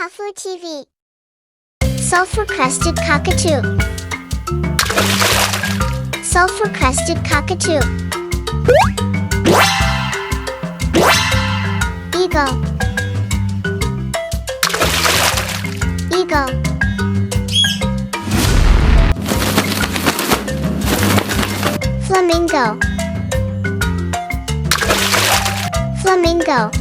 PUFFU TV. Sulphur-crested cockatoo. Sulphur-crested cockatoo. Eagle. Eagle. Flamingo. Flamingo.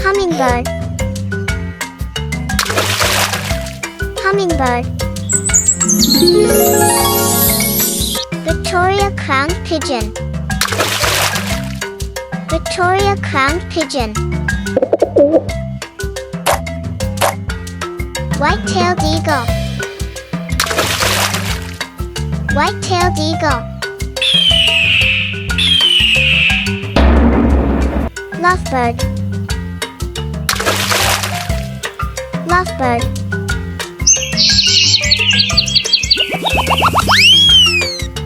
Hummingbird. Hummingbird. Victoria crowned pigeon. Victoria crowned pigeon. White-tailed eagle. White-tailed eagle. Lovebird. Lovebird.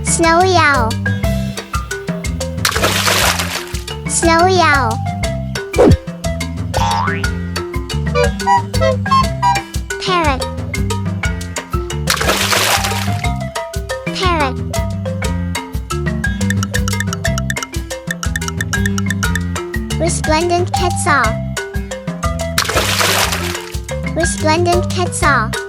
Snowy owl. Snowy owl. Parrot. Parrot. Resplendent Quetzal. Resplendent Quetzal.